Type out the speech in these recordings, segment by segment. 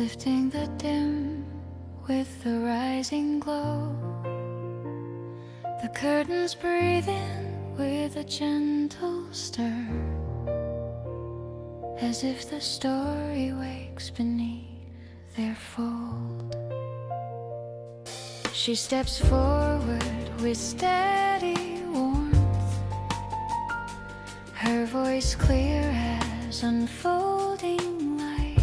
lifting the dim with the rising glow. The curtains breathe in with a gentle stir, as if the story wakes beneath their fold. She steps forward with steady warmth, her voice clear as unfolding light.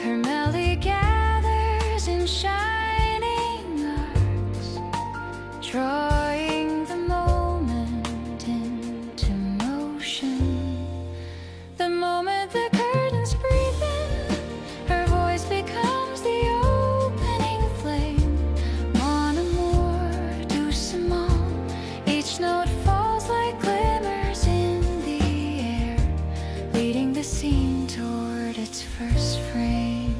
Her melody gathers in shining arcs, drawing the moment into motion. The moment the curtains breathe in, her voice becomes the opening flame. Mon amour, doucement, each note falls like glimmers in the air, leading the scene toward its first frame.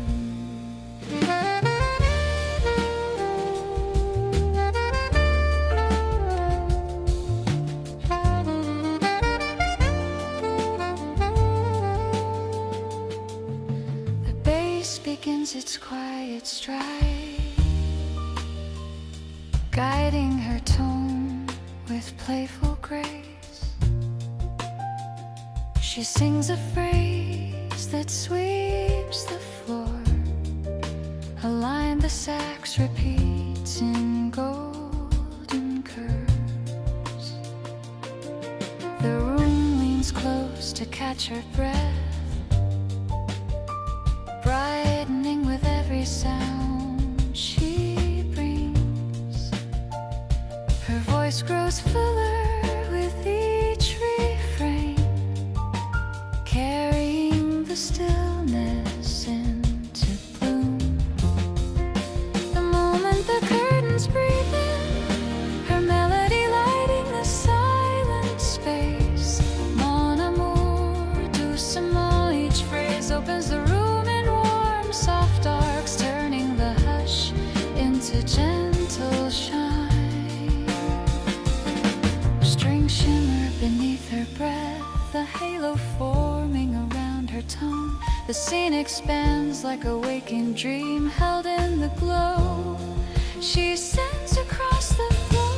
Begins its quiet stride, guiding her tone with playful grace. She sings a phrase that sweeps the floor, a line the sax repeats in golden curves. The room leans close to catch her breath, brightening with every sound she brings. Her voice grows fuller with each refrain, carrying the stillness into bloom. The moment the curtains breathe in, her melody lighting the silent space. Mon amour, doucement, each phrase opens the room, soft arcs turning the hush into gentle shine. Strings shimmer beneath her breath, a halo forming around her tone. The scene expands like a waking dream held in the glow. She sends across the floor.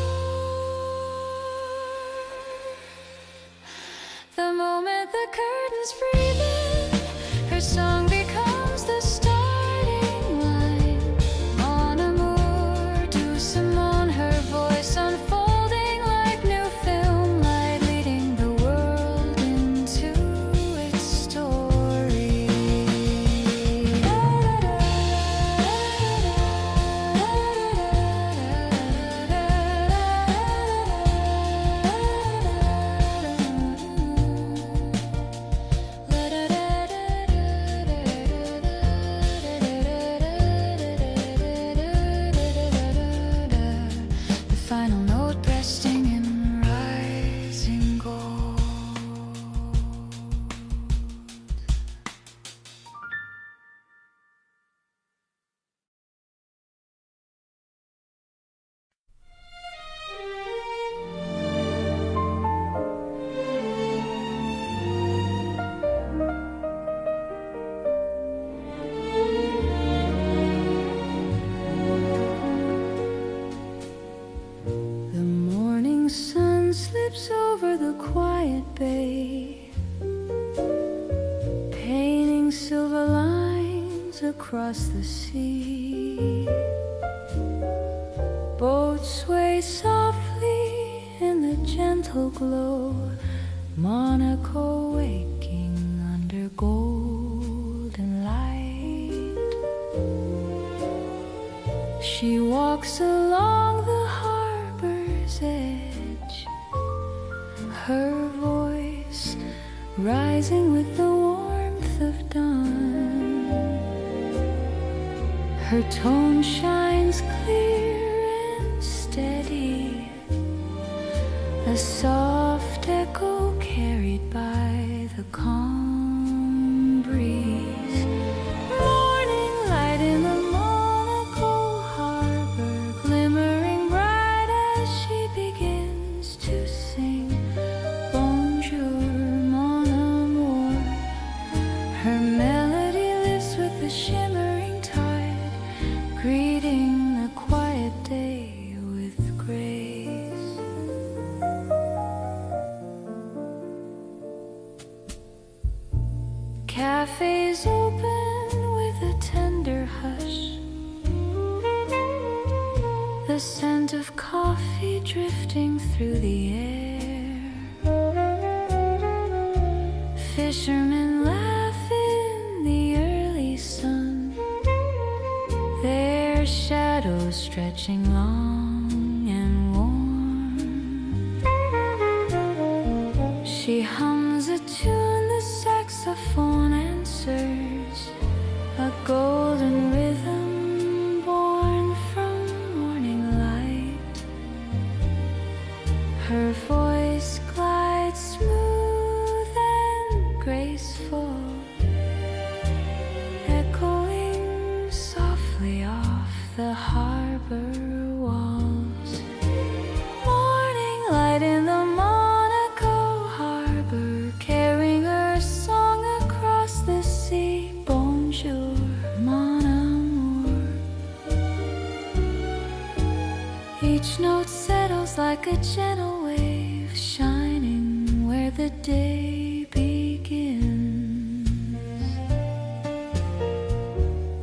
The moment the curtains breathe in, her song becomes the starting line. Mon amour, doucement, her voice unfolding like new film light, leading the world into its story. Final note resting in rising gold. The morning sun slips over the quiet bay, painting silver lines across the sea. Boats sway softly in the gentle glow, Monaco waking under golden light. She walks along the harbor's edge, her voice rising with the warmth of dawn. Her tone shines clear and steady, a soft echo carried by the calm breeze. Morning light in the Monaco harbor, glimmering bright as she begins to sing. Bonjour, mon amour. Her melody lifts cafes open with a tender hush, the scent of coffee drifting through the air. Fishermen laugh in the early sun, their shadows stretching long and warm. She hums a tune, the saxophone answers, a golden rhythm born from morning light. Her voice glides smooth and graceful, echoing softly off the harbor walls. Morning light in the Monaco harbor, carrying her song across the sea. Bonjour, mon amour. Each note settles like a gentle wave, shining where the day begins.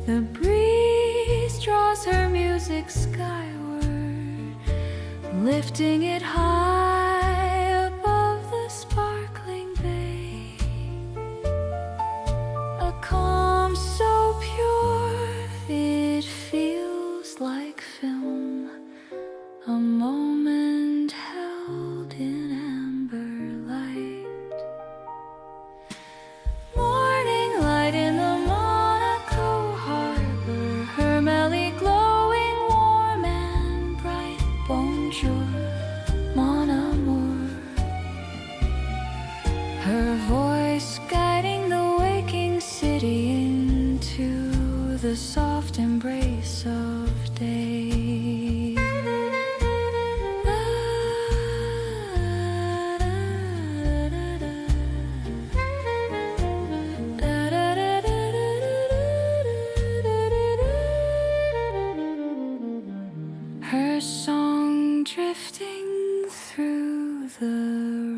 The breeze draws her music skyward, lifting it high above the sparkling bay. A calm so pure it feels like film, a moment held in amber light. Morning light in the Monaco harbor, her belly glowing warm and bright. Bonjour, mon amour. Her voice guiding the waking city into the soft embrace of day. Her song drifting through the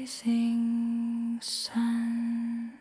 rising sun.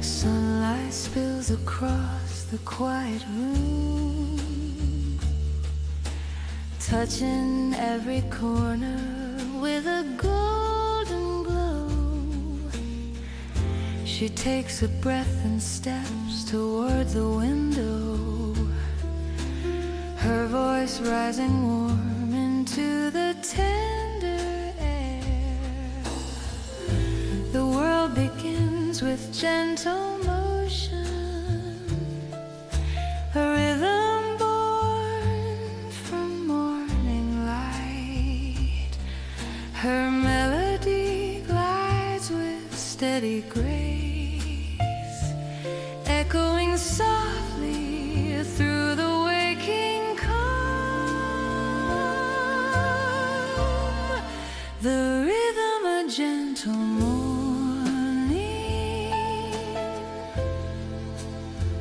Sunlight spills across the quiet room, touching every corner with a golden glow. She takes a breath and steps toward the window, her voice rising warm into the tender air. The world begins with gentle motion, a rhythm born from morning light. Her melody glides with steady grace, echoing softly through the waking calm. The rhythm a gentle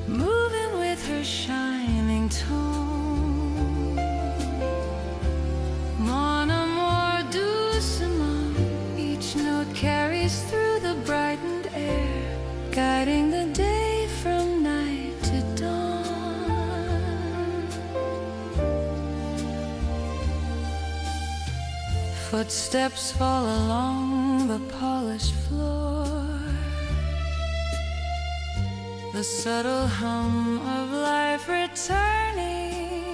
moving with her shining tone. Mon amour doucement, each note carries through the brightened air, guiding the day from night to dawn. Footsteps fall along the polished floor, the subtle hum of life returning.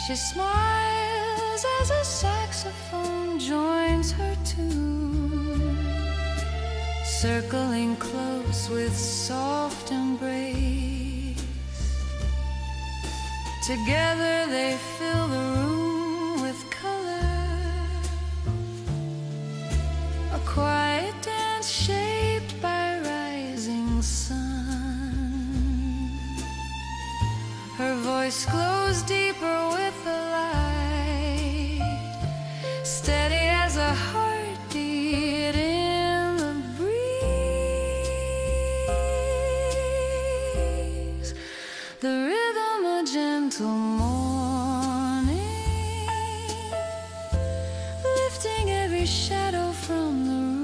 She smiles as a saxophone joins her tune, circling close with soft embrace. Together they fill the room with color, a quiet dance shaped by rising sun. voice glows deeper with the light, steady as a heartbeat in the breeze. The rhythm a gentle morning, lifting every shadow from the room.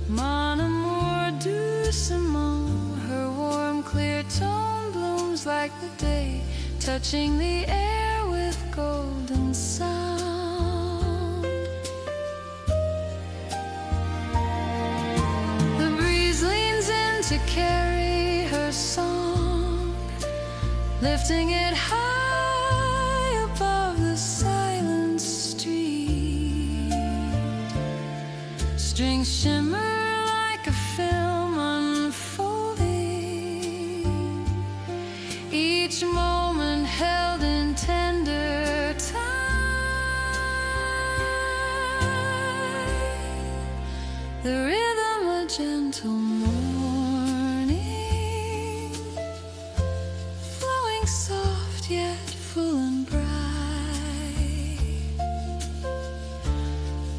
Mon amour doucement, her warm clear tone blooms like the day, touching the air with golden sound. The breeze leans in to carry her song, lifting it high above the silent street. Strings shimmer like a film unfolding, each moment held in tender time. The rhythm a gentle morning, flowing soft yet full and bright.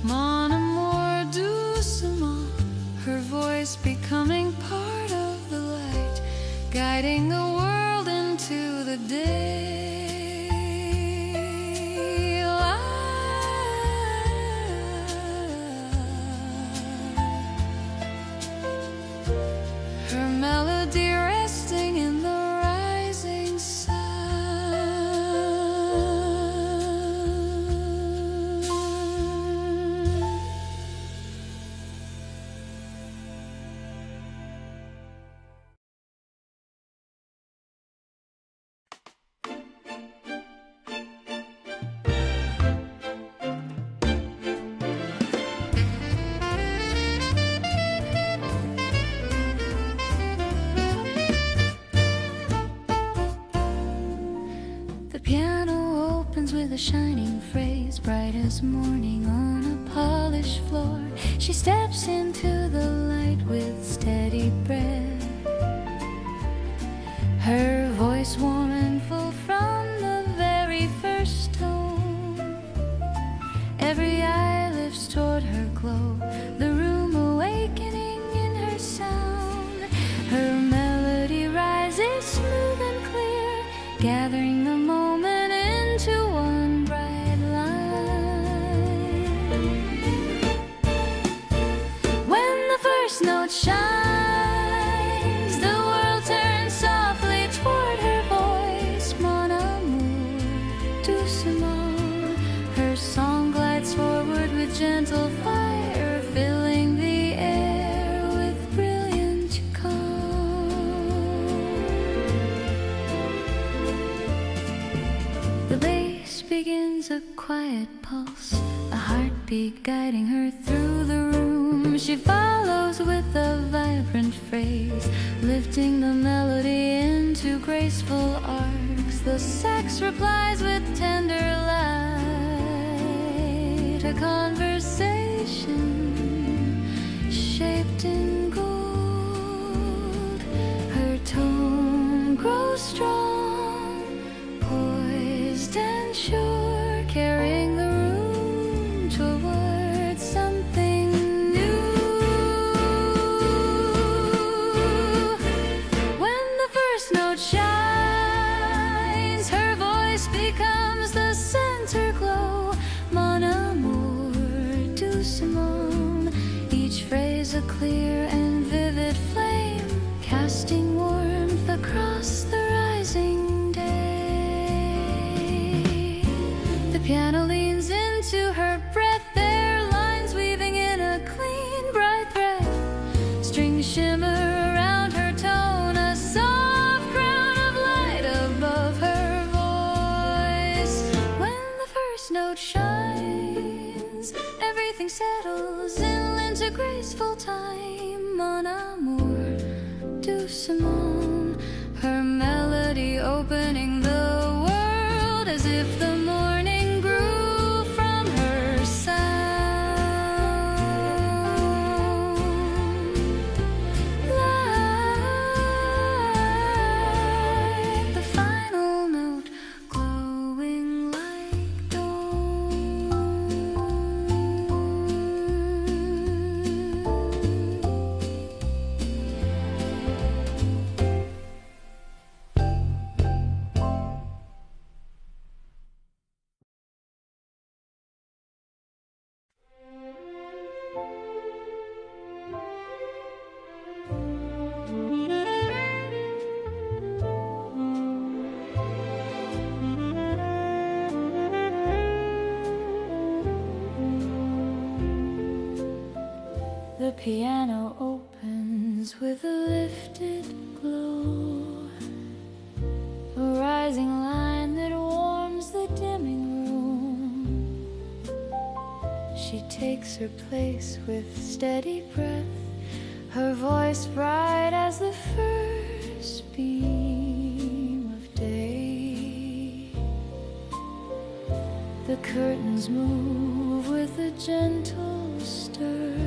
Mon amour doucement, her voice becoming part of the light, guiding the world into the daylight. Her melody resting in the rising sun. The piano opens with a shining phrase, bright as morning on a polished floor. She steps into the light with steady breath, her voice warm and full from the very first tone. Every eye lifts toward her glow, the room awakening in her sound. Her melody rises smooth and clear, gathering the moment into one bright line. When the first note shines, the world turns softly toward her voice. Mon amour doucement, her song glides forward with gentle fire, filling the air with brilliant calm. The bass begins a quiet pulse, a heartbeat guiding her through the room. She follows with a vibrant phrase, lifting the melody into graceful arcs. The sax replies with tender light, a conversation shaped in gold. Her tone grows strong, poised and sure, carrying the room towards something new. When the first note shines, her voice becomes the center glow. Mon amour doucement, each phrase a clear and vivid flame, casting warmth across the rising day. The piano leans into her breath, their lines weaving in a clean, bright thread. Strings shimmer around her tone, a soft crown of light above her voice. When the first note shines, everything settles in into graceful time. Mon amour doucement, her melody opening the world as if the morning grew from her sound. The piano opens with a lifted glow, a rising line that warms the dimming room. She takes her place with steady breath, her voice bright as the first beam of day. The curtains move with a gentle stir,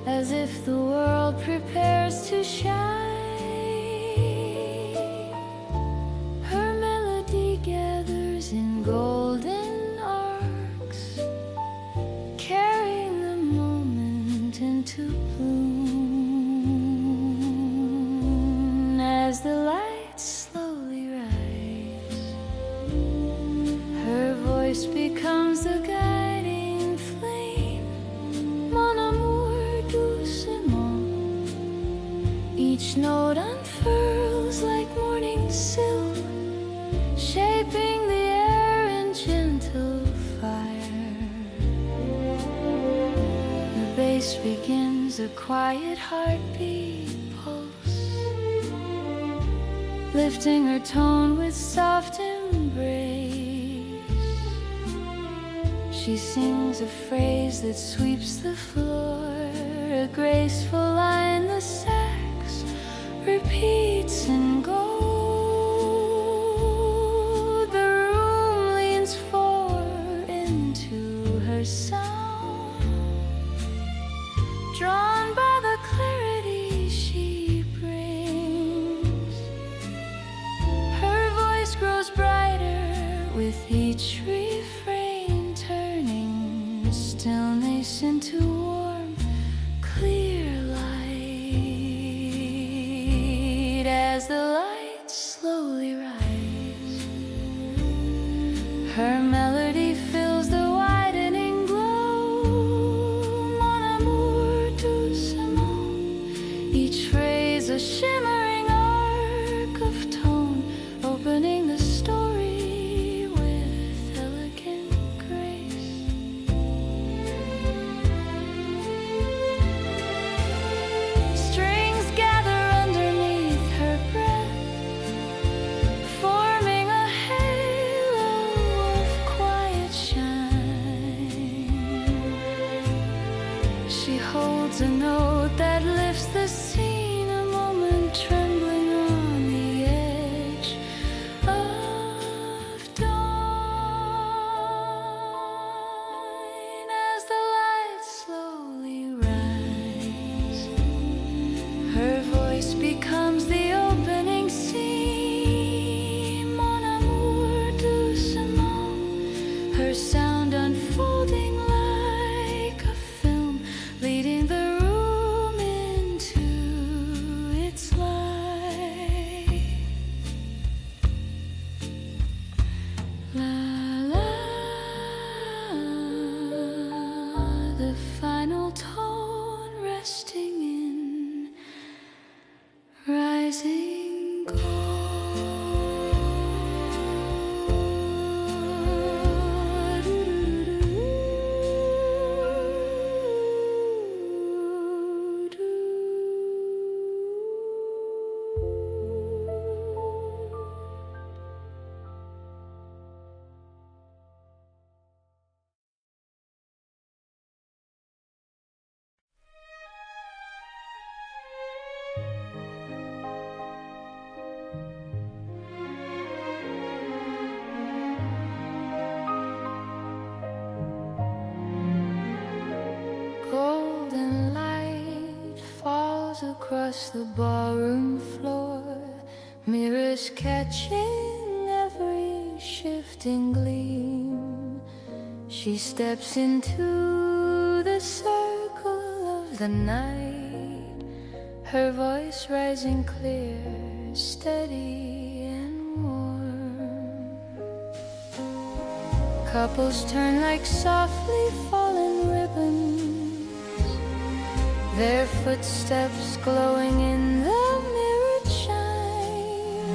as if the world prepares to shine. Her melody gathers in golden arcs, carrying the moment into bloom. As the lights slowly rise, her voice becomes the guiding flame. Mon amour doucement, each note unfurls like morning silk, shaping the air in gentle fire. The bass begins a quiet heartbeat pulse, lifting her tone with soft embrace. She sings a phrase that sweeps the floor, a graceful line the sax repeats in gold. The room leans forward into her sound, drawn by the clarity she brings. Her voice grows brighter with each refrain, turning stillness into warm, clear light. As the lights slowly rise, her melody fills the widening glow. Mon amour doucement, each phrase a shimmering arc of tone, opening the story with elegant grace. Strings gather underneath her breath, forming a halo of quiet shine. She holds a note that lifts the scene, a moment trembling on the edge of dawn. As the lights slowly rise, her voice becomes the opening scene. Mon amour doucement, her sound unfolding like a film, leading the room into its light. La la, the final tone resting in rising gold. Golden light falls across the ballroom floor, mirrors catching every shifting gleam. She steps into the circle of the night, her voice rising clear, steady and warm. Couples turn like softly fallen ribbons, their footsteps glowing in the mirrored shine.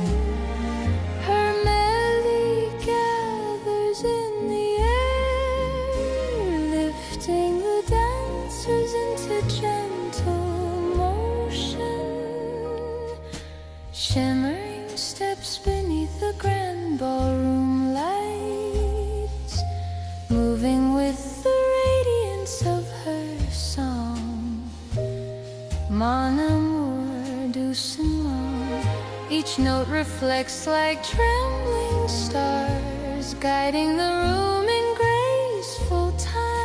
Her melody gathers in the air, lifting the dancers a gentle motion. Shimmering steps beneath the grand ballroom lights, moving with the radiance of her song. Mon amour doucement, each note reflects like trembling stars, guiding the room in graceful time.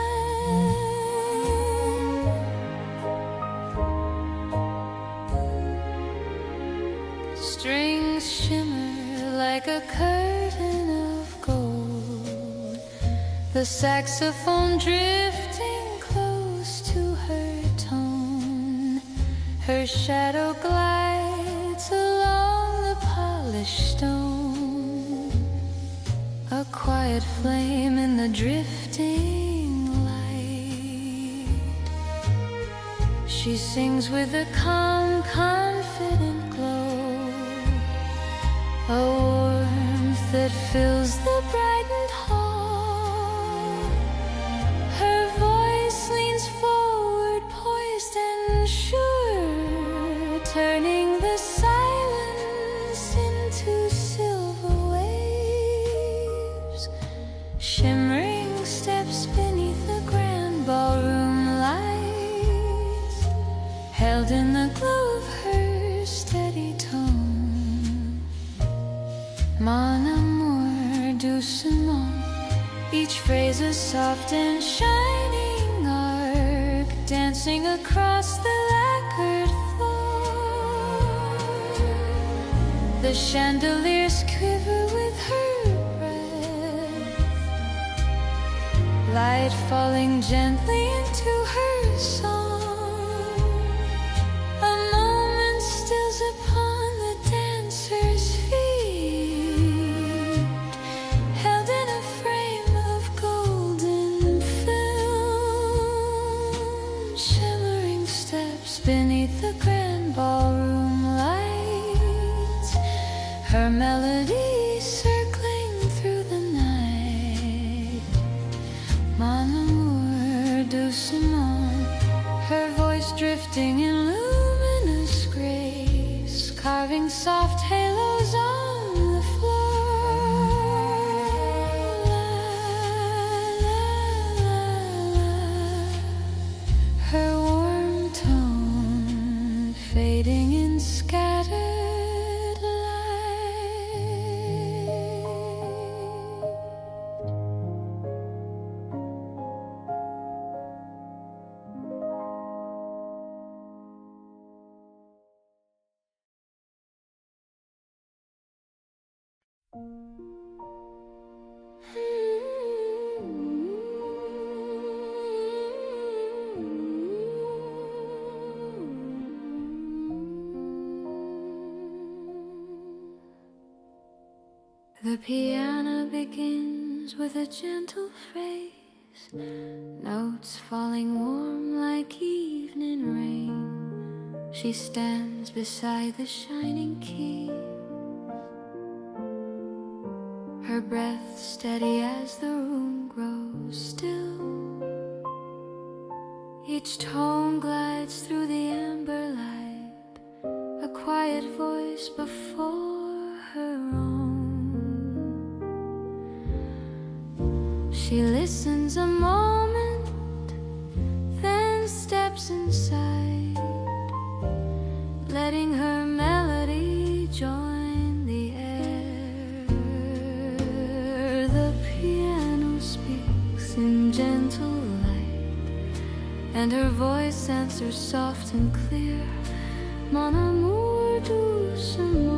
Strings shimmer like a curtain of gold, the saxophone drifting close to her tone. Her shadow glides along the polished stone, a quiet flame in the drifting light. She sings with a calm, confident glow, a warmth that fills the brightened hall. Her voice leans forward, poised and sure, turning the silence into silver waves. Shimmering steps beneath the grand ballroom lights, held in the glow of her steady tone. Mon amour doucement, each phrase a soft and shining arc, dancing across the lacquered floor. The chandeliers quiver with her breath, light falling gently into her song. A moment stills upon the dancer's feet, held in a frame of golden film. Shimmering steps beneath the grand ballroom lights, her melody circling through the night. Mon amour doucement, her voice drifting in luminous grace, carving soft halos on the floor. La, la, la, la. Her warm tone fading in scattered light. The piano begins with a gentle phrase, notes falling warm like evening rain. She stands beside the shining key, her breath steady as the room grows still. Each tone glides through the amber light, a quiet voice before her own. She listens a moment, then steps inside, letting her melody join the air. The piano speaks in gentle light, and her voice answers soft and clear. Mon amour doucement.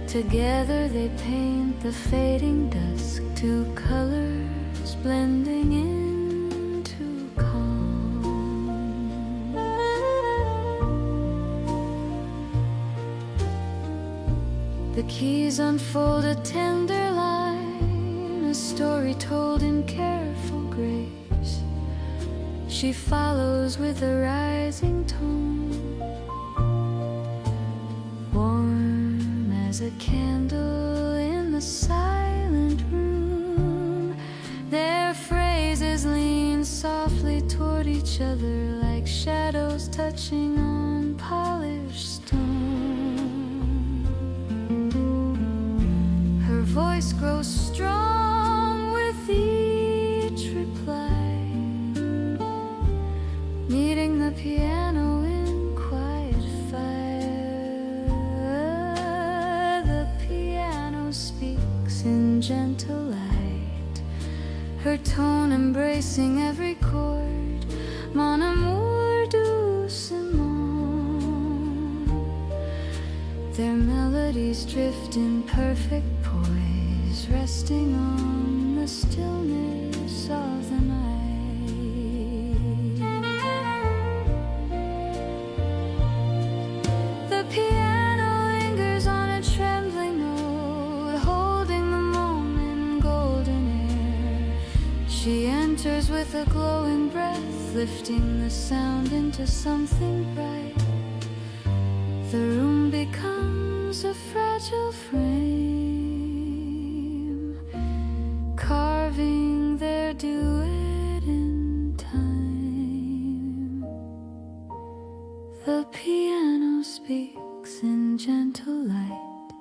Together they paint the fading dusk, two colors blending into calm. The keys unfold a tender line, a story told in careful grace. She follows with a rising tone, warm as a candle in the silent room. Their phrases lean softly each other like shadows touching on polished stone. Her voice grows strong with each reply, meeting the piano in quiet fire. The piano speaks in gentle light, her tone embracing every chord. Mon amour doucement. Their melodies drift in perfect poise, resting on the stillness of the night. The piano lingers on a trembling note, holding the moment golden air. She enters with a glowing breath, lifting the sound into something bright. The room becomes a fragile frame, carving their duet in time. The piano speaks in gentle light,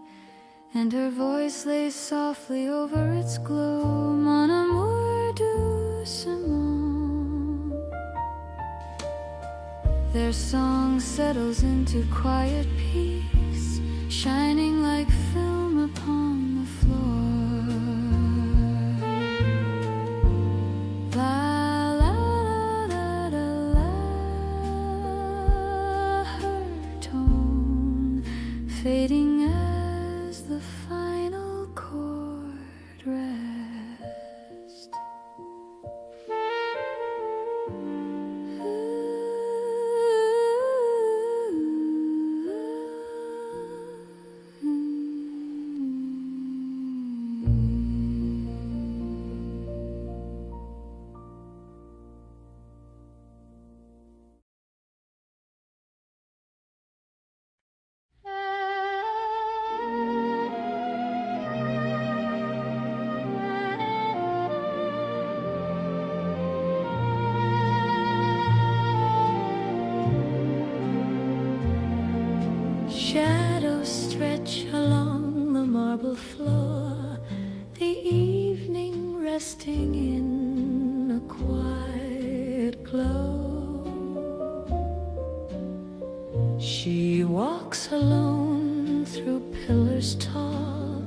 and her voice lays softly over its glow. Mon amour doucement. Their song settles into quiet peace, shining like film upon the floor. La la la la la. Her tone fading as the final chord rests. Shadows stretch along the marble floor, the evening resting in a quiet glow. She walks alone through pillars tall,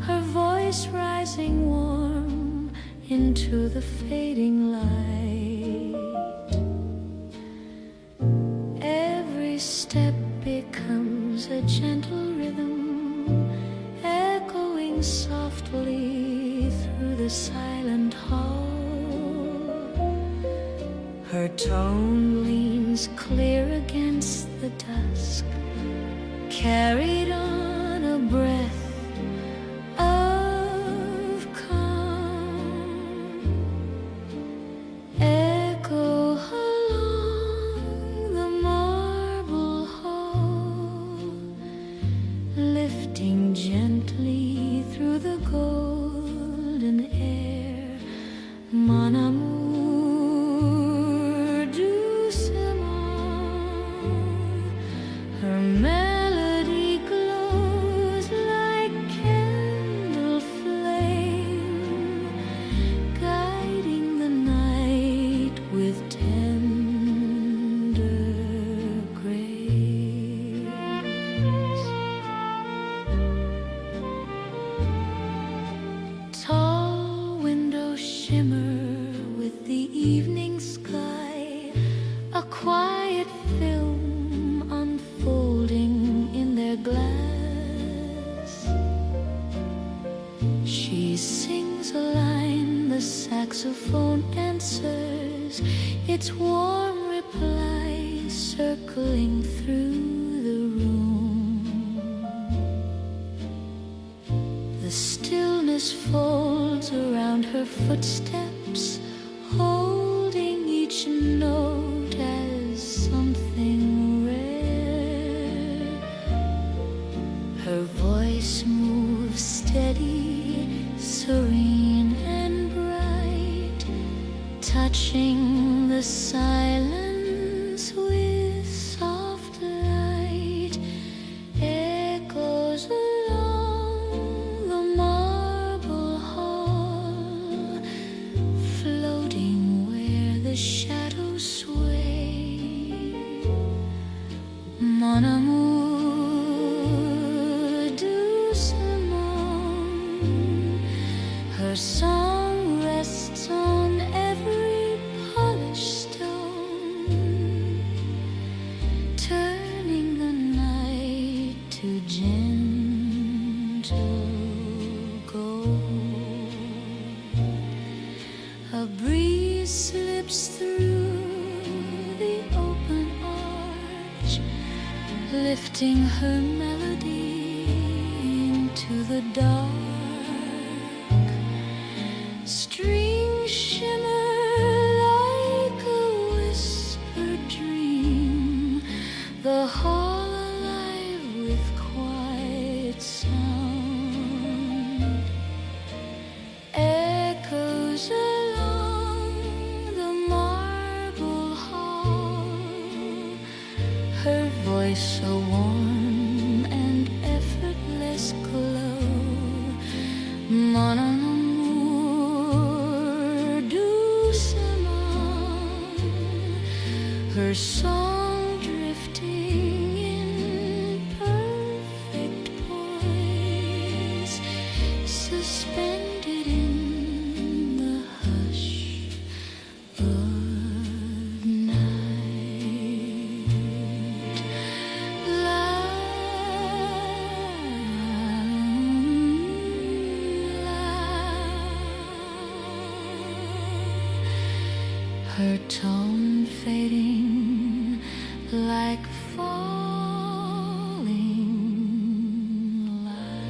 her voice rising warm into the fading light. Every step becomes a gentle rhythm, echoing softly through the silent hall. Her tone leans clear against the dusk, carried on a breath of calm. Echo along the marble hall, lifting gently through the golden air. Mon amour doucement. Her melody glows like candle flame, guiding the night with tender grace. Tall windows shimmer with the evening sky, a quiet film unfolding in their glass. She sings a line, the saxophone answers, its warm reply circling through the room. The stillness folds around her footsteps, holding each note as something rare. Her voice moves steady, serene and bright, touching the silence with soft light, echoes along the marble hall, floating where the shadows sway. Mon amour doucement, her song rests on every polished stone, turning the night to gentle gold. A breeze slips through the open arch, lifting her melody into the dark. Strings shimmer like a whispered dream, the hall alive with quiet sound. Echoes along the marble hall, her voice so warm and effortless glow. Mon amour doucement, her song drifting in perfect poise, suspended in the hush of night. Her tone fading like falling light.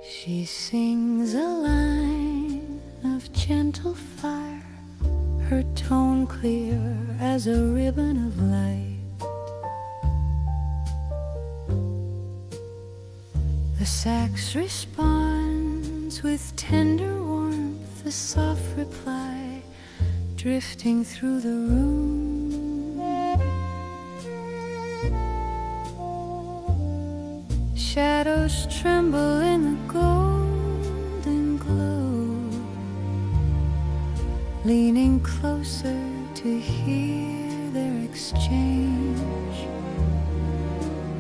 She sings a line of gentle fire, her tone clear as a ribbon of light. The sax responds with tender warmth, a soft reply drifting through the room. Shadows tremble in the golden glow, leaning closer to hear their exchange.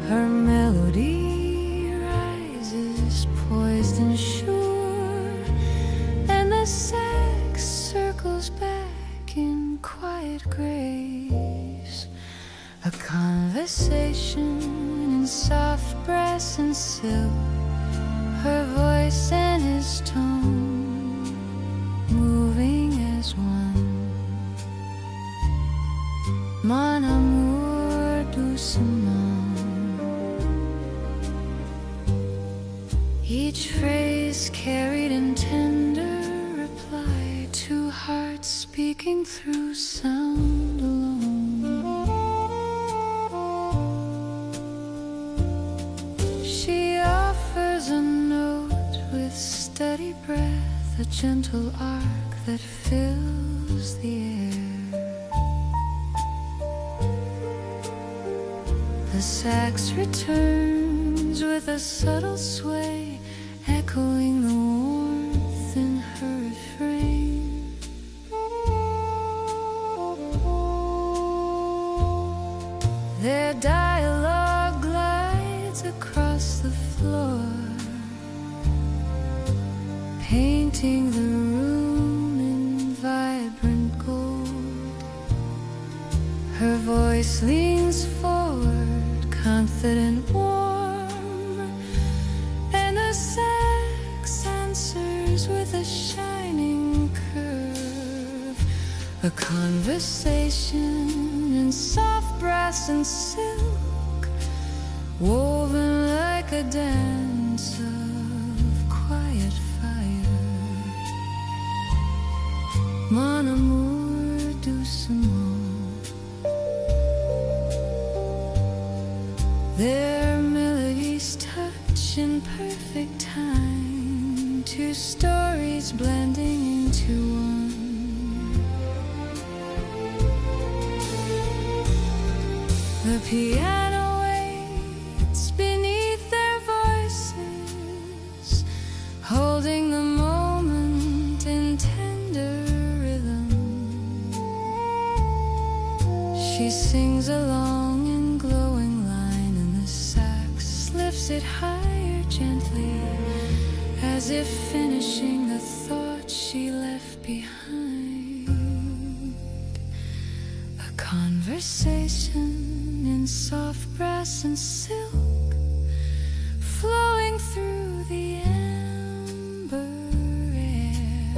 Her melody rises poised and sure, and the sax circles back in quiet grace. A conversation in soft brass and silk, her voice and his tone moving as one. Mon amour doucement, each phrase carried in tender reply to hearts speaking through sound alone. Steady breath, a gentle arc that fills the air. The sax returns with a subtle sway, echoing the warmth in her refrain. Their dialogue glides across the floor, painting the room in vibrant gold. Her voice leans forward, confident, warm, and the sound A conversation in soft brass and silk, woven like a dance of quiet fire. Mon amour doucement, their melodies touch in perfect time, two stories blending into one. The piano waits beneath their voices, holding the moment in tender rhythm. She sings a long and glowing line, and the sax lifts it higher gently, as if finishing the thought she left behind. A conversation in soft brass and silk, flowing through the amber air.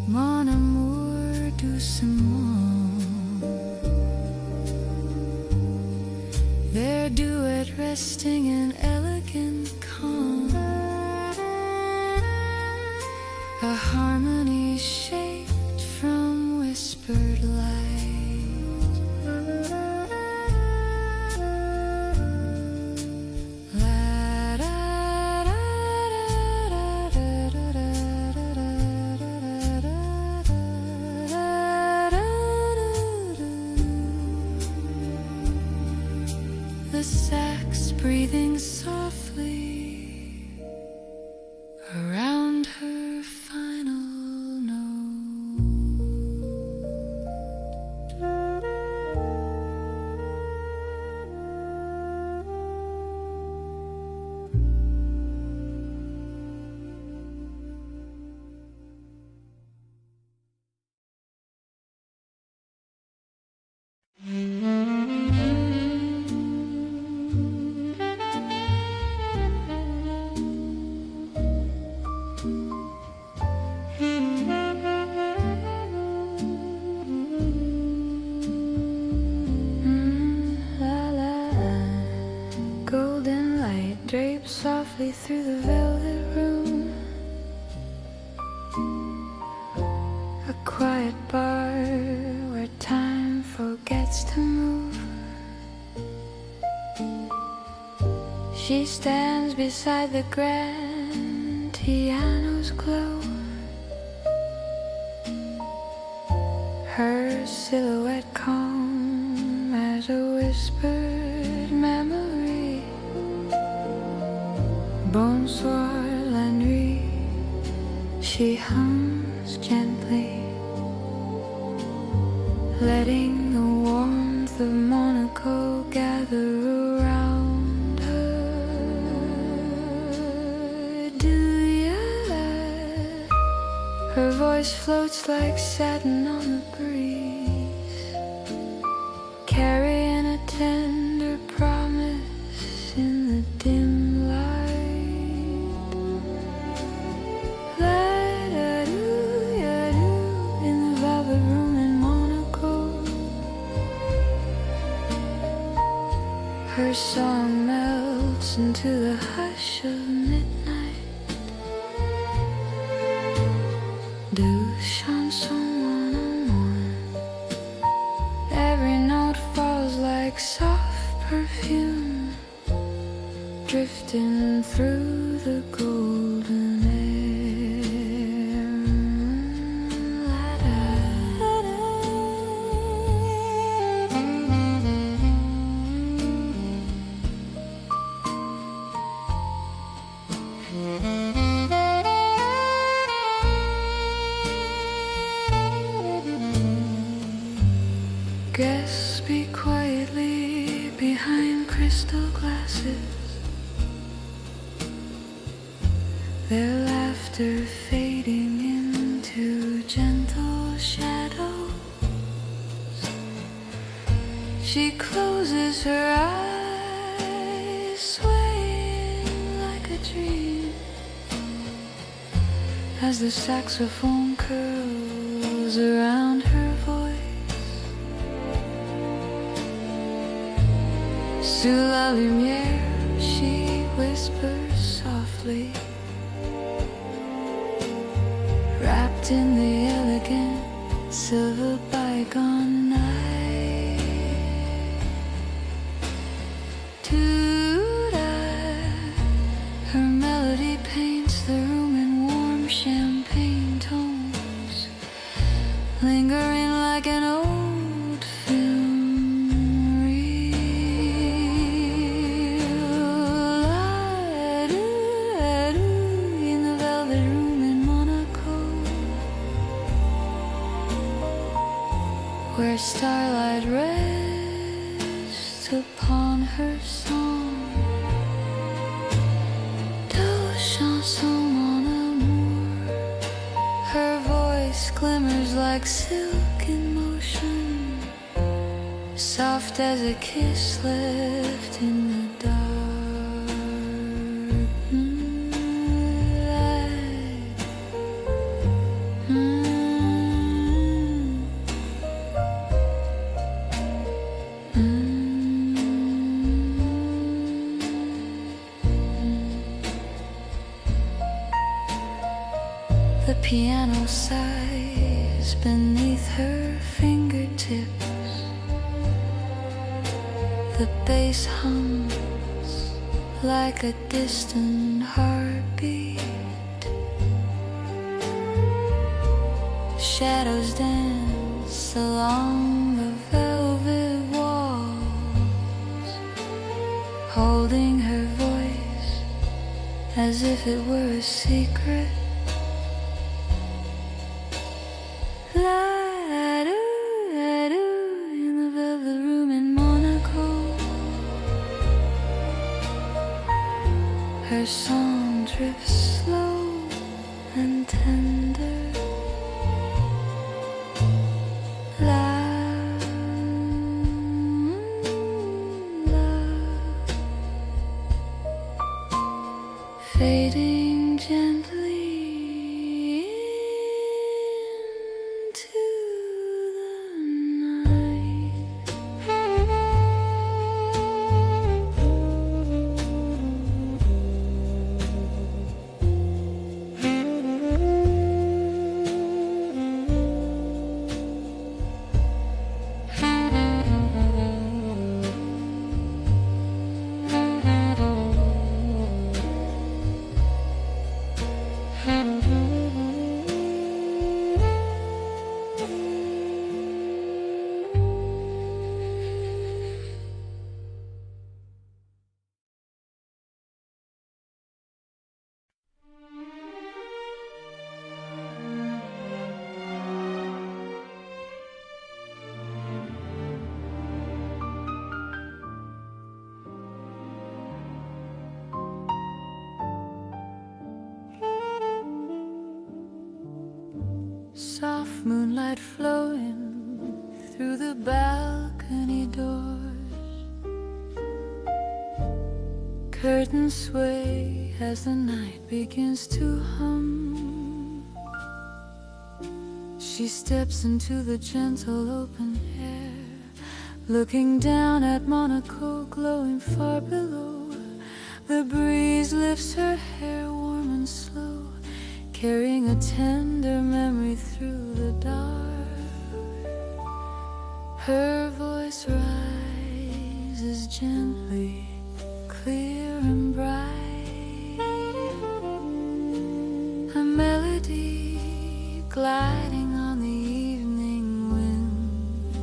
Mon amour doucement, their duet resting in elegant calm, a harmony shaped from whispered light. The sax breathing softly around her final draped softly through the velvet room, a quiet bar where time forgets to move. She stands beside the grand piano's glow, her silhouette calm as a whispered memory. Bonsoir la nuit, she hums gently, letting the warmth of Monaco gather around her. Do you love? Her voice floats like satin on the breeze, carrying a tender promise in the dim light. Her song melts into the hush of midnight. Deux chansons one on one. Every note falls like soft perfume, drifting through the golden air. Guests speak quietly behind crystal glasses, their laughter fading into gentle shadows. She closes her eyes, swaying like a dream, as the saxophone curls around her voice. Sous la lumière, she whispers softly, wrapped in the elegance of a bygone night. Her melody paints the room in warm champagne tones, lingering like an old film reel. In the velvet room in Monaco, where starlight rests upon her song. Chanson mon amour, her voice glimmers like silk in motion, soft as a kiss left in the dark. The piano sighs beneath her fingertips. The bass hums like a distant heartbeat. Shadows dance along the velvet walls, holding her voice as if it were a secret. In the velvet room in Monaco, her song drifts slow and tender. Fading gently into the night. Soft moonlight flowing through the balcony doors. Curtains sway as the night begins to hum. She steps into the gentle open air, looking down at Monaco glowing far below. The breeze lifts her hair warm and slow, carrying a tender memory through the dark. Her voice rises gently, clear and bright, a melody gliding on the evening wind.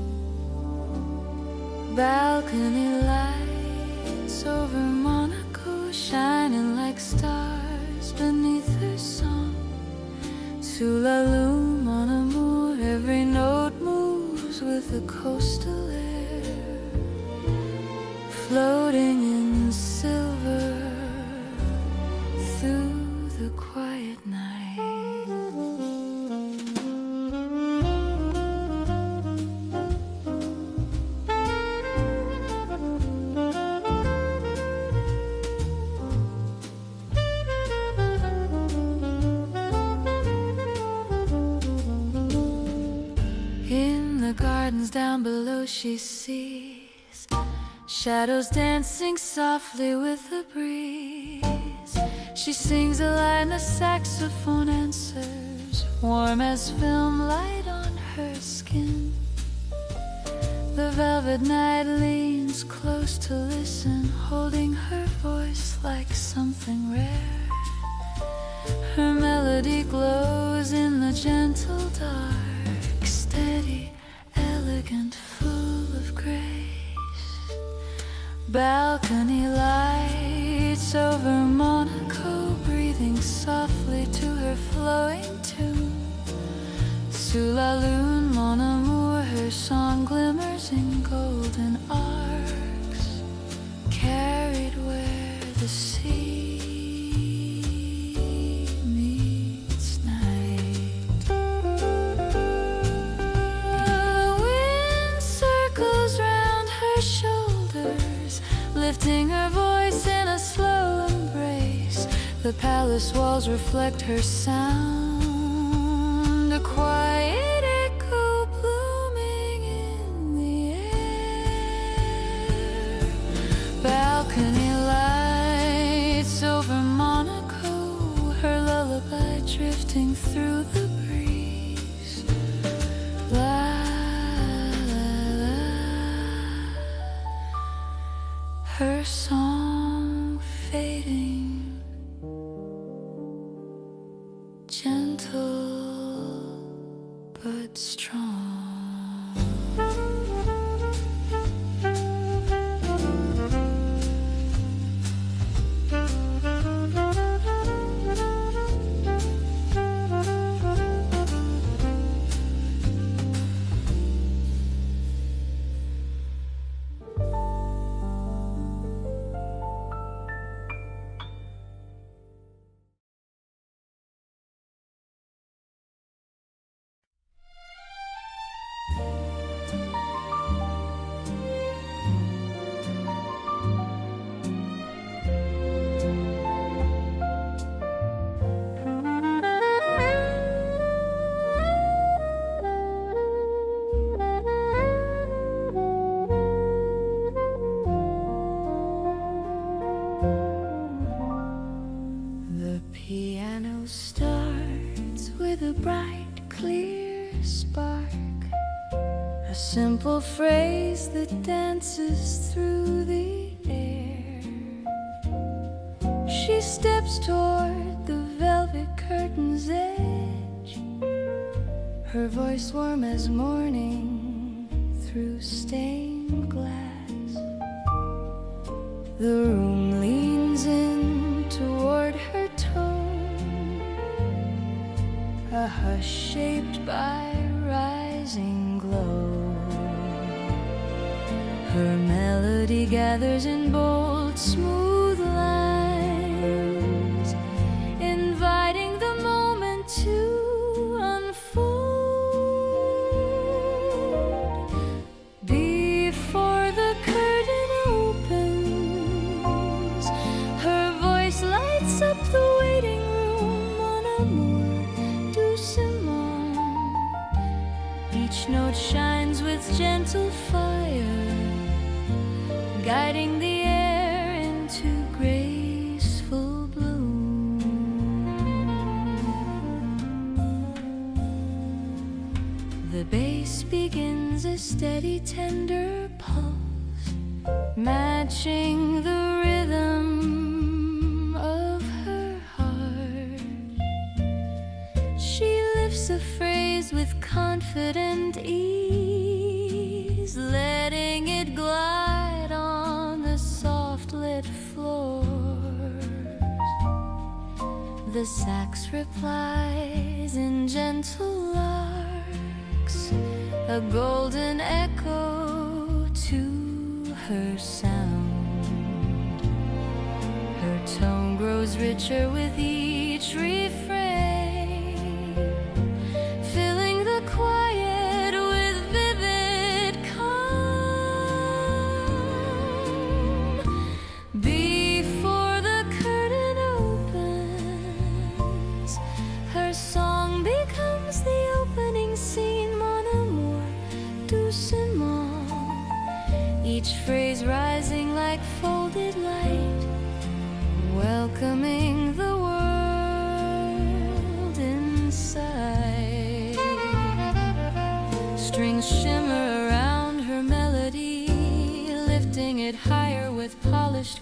Balcony lights over Monaco, shining like stars beneath her song. Sous la lune, mon amour, every note moves with the coastal air, floating in silver through the quiet night. turns down below, she sees shadows dancing softly with the breeze. She sings a line, the saxophone answers, warm as film light on her skin. The velvet night leans close to listen, holding her voice like something rare. Her melody glows in the gentle dark, steady, elegant, full of grace. Balcony lights over Monaco, breathing softly to her flowing tune. Sous la lune, mon amour, her song glimmers in golden arcs, carried where the sea meets night. The wind circles round her shoulders, lifting her voice in a slow embrace. The palace walls reflect her sound, a quiet echo blooming in the air. Balcony lights over Monaco, her lullaby drifting through the breeze. La la la, her song fading, gentle but strong. The piano starts with a bright, clear spark, a simple phrase that dances through the air. She steps toward the velvet curtain's edge, her voice warm as morning through stained glass. The room leans in toward her tone, a hush shaped by rising glow. Her melody gathers in bold, smooth lines, inviting the moment to unfold. Before the curtain opens, her voice lights up the waiting room. Mon amour, doucement, each note shines with gentle fire, guiding the air into graceful bloom. The bass begins a steady, tender pulse, matching the rhythm of her heart. She lifts a phrase with confident ease, letting it glide on the soft lit floors. The sax replies in gentle larks, a golden echo to her sound. Her tone grows richer with each refrain, filling the quiet with vivid calm. Before the curtain opens, her song becomes the opening scene. Mon amour, doucement,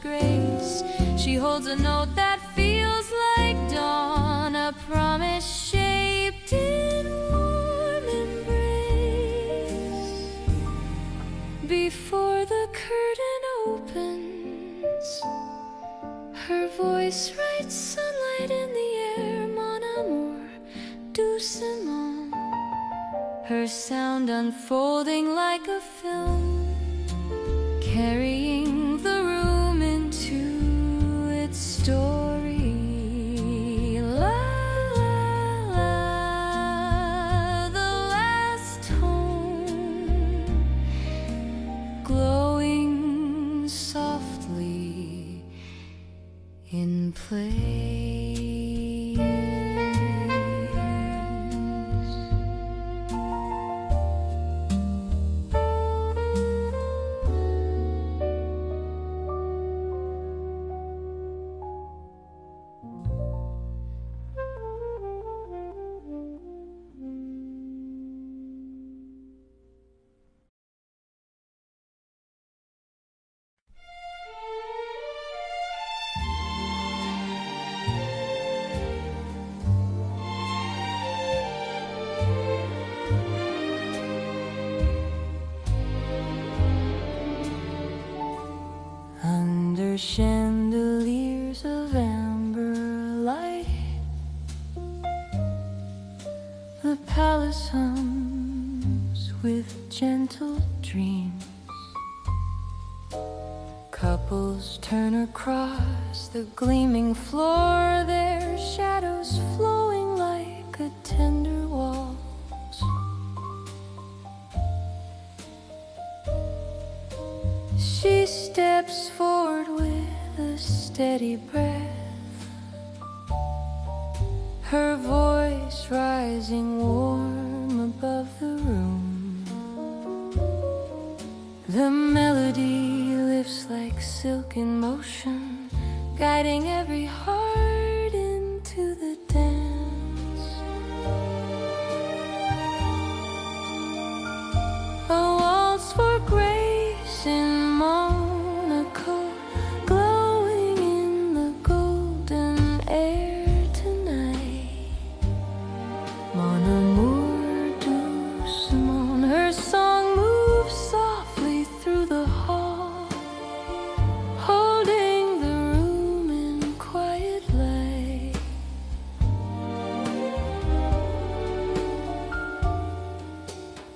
grace. She holds a note that feels like dawn, a promise shaped in warm embrace. Before the curtain opens, her voice writes sunlight in the air, mon amour, doucement. Her sound unfolding like a film, carrying the room into its story. La la la, the last tone, glowing softly in place. Under chandeliers of amber light, the palace hums with gentle dreams. Couples turn across the gleaming floor, their shadows flowing like a tender waltz. She steps forward with a steady breath, her voice rising warm above the room. The melody lifts like silk in motion, guiding every heart into the dance. A waltz for grace in Monaco, glowing in the golden air tonight. Mon amour doucement, her song moves softly through the hall, holding the room in quiet light.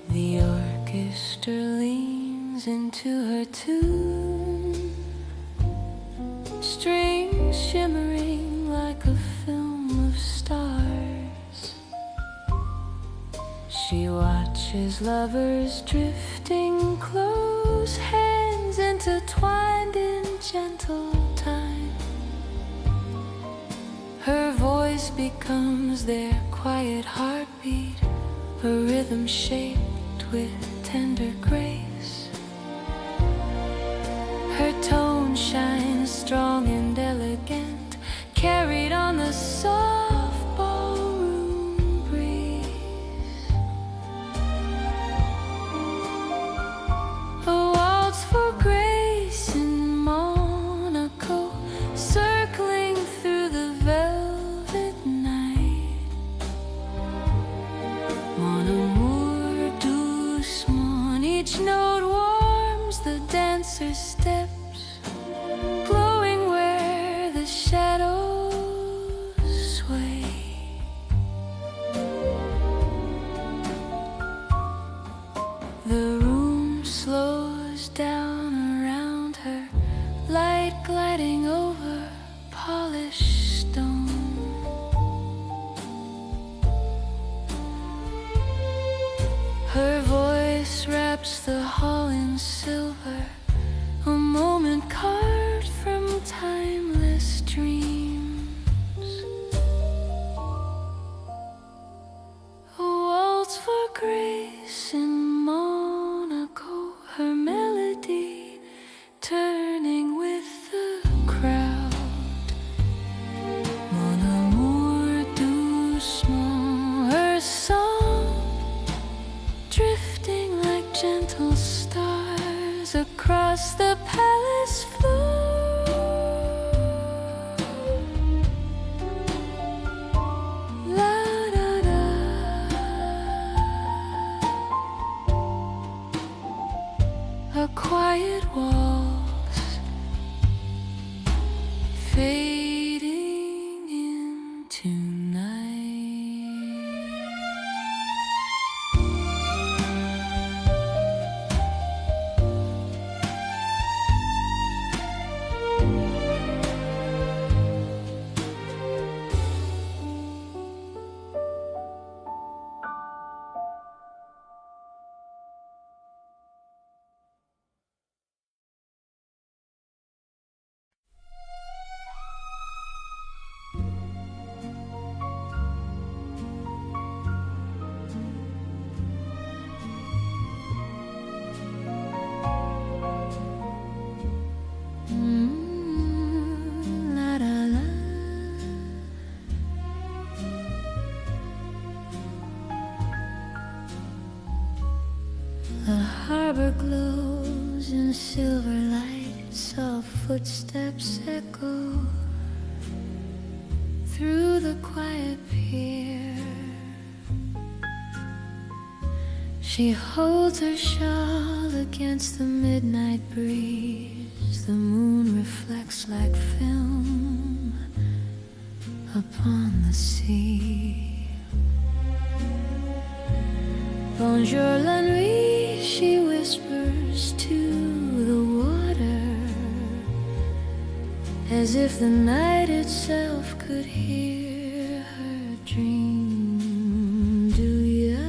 The orchestra leans into her tune, strings shimmering like a film of stars. She watches lovers drifting close, hands intertwined in gentle time. Her voice becomes their quiet heartbeat, a rhythm shaped with tender grace. Her tone shines strong and elegant, carried on the soft ballroom breeze. A waltz for grace in Monaco, circling through the velvet night. Mon amour doucement, each note warms the dancer's steps, glowing where the shadows The harbor glows in silver light, soft footsteps echo through the quiet pier. She holds her shawl against the midnight breeze. The moon reflects like film upon the sea. Bonjour la nuit, she whispers to the water, as if the night itself could hear her dream. Do ya?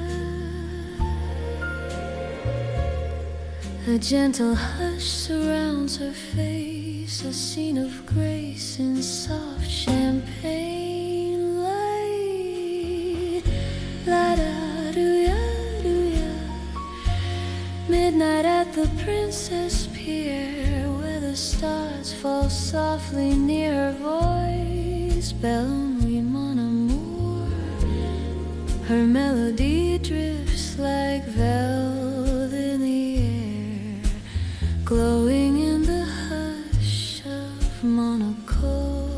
A gentle hush surrounds her face, a scene of grace in soft champagne light. La da do ya, do ya. Midnight at the Princess Pier, where the stars fall softly near her voice. Ballroom, mon amour. Her melody drifts like velvet in the air, glowing in the hush of Monaco.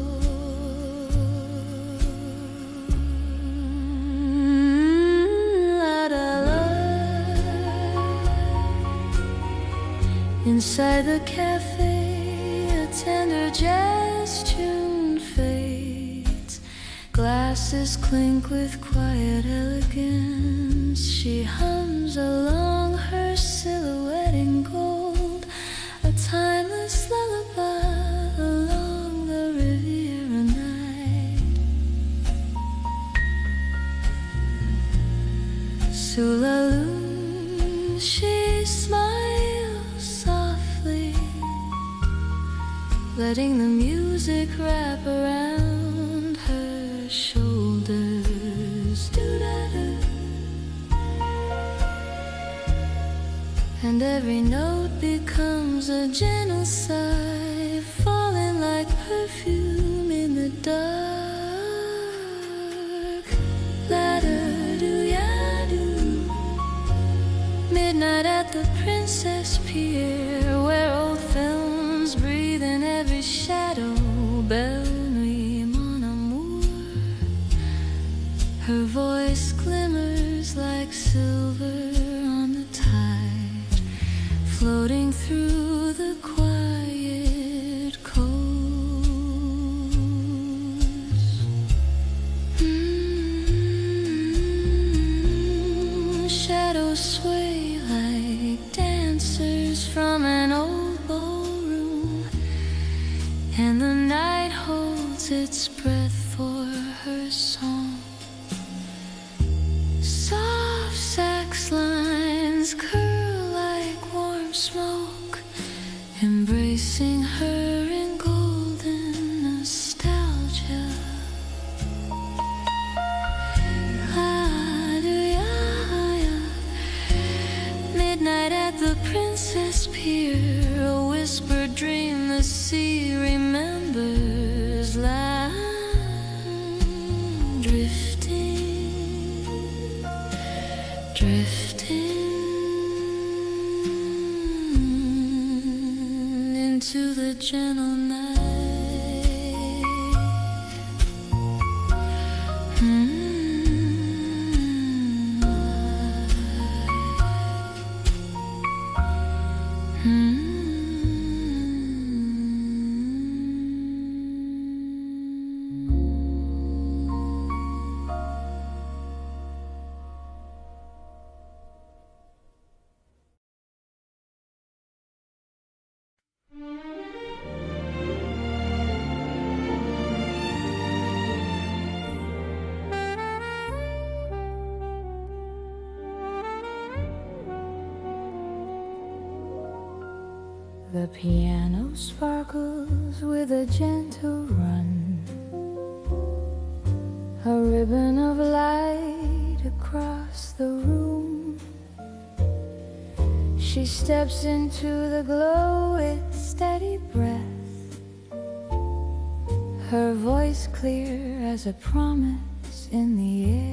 La da la. Inside the cafe, a tender jazz tune fades. Glasses clink with quiet elegance. She hums along, her silhouette in gold, a timeless lullaby along the Riviera night. Sous la lune, she smiles softly, letting the music wrap around her shoulders. Do-da-da. And every note becomes a gentle sigh, falling like perfume in the dark. La-da-do-ya-do. Midnight at the Princess Pier, where old films breathe in every shadow. Belle nuit, mon amour. Her voice glimmers like silver on the tide, floating through the quiet coast. Shadows sway like dancers from an old ballroom, and the night holds its breath for her song. Soft sax lines curl like warm smoke, embracing her in golden nostalgia. Ah-do-ya-ya. Midnight at the Princess Pier, a whispered dream the sea remembers. Drifting, drifting into the gentle night. The piano sparkles with a gentle run, a ribbon of light across the room. She steps into the glow with steady breath, her voice clear as a promise in the air.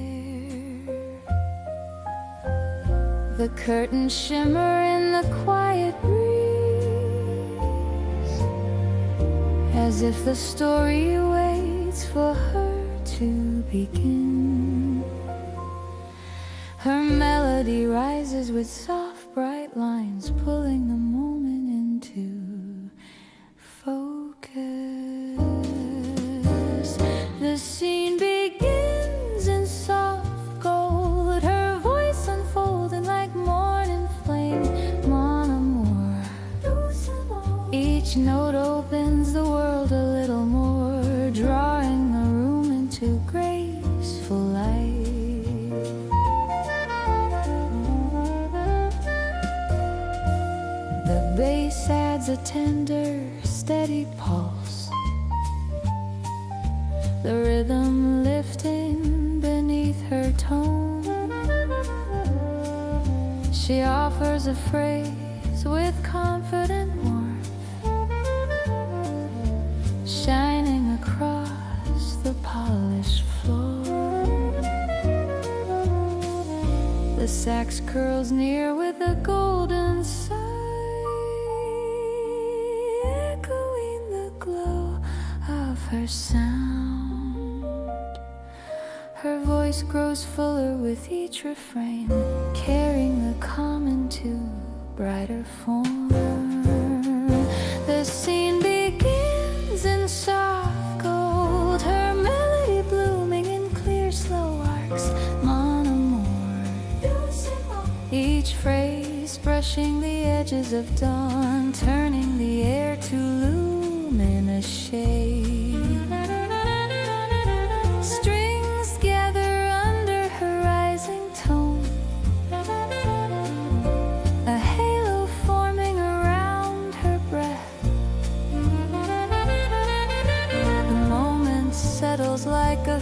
The curtains shimmer in the quiet breeze, as if the story waits for her to begin. Her melody rises with soft, bright lines, pulling the moment into focus. The scene begins in soft gold, her voice unfolding like morning flame. Mon amour, each note opens the world a little more, drawing the room into graceful light. The bass adds a tender, steady pulse, the rhythm lifting beneath her tone. She offers a phrase with confident warmth, shining across the polished floor. The sax curls near with a golden sigh, echoing the glow of her sound. Her voice grows fuller with each refrain, carrying the calm into brighter form. The scene begins in soft gold, her melody blooming in clear, slow arcs. Mon amour, each phrase brushing the edges of dawn, turning the air to luminous shade. Strings gather under her rising tone, a halo forming around her breath. The moment settles like a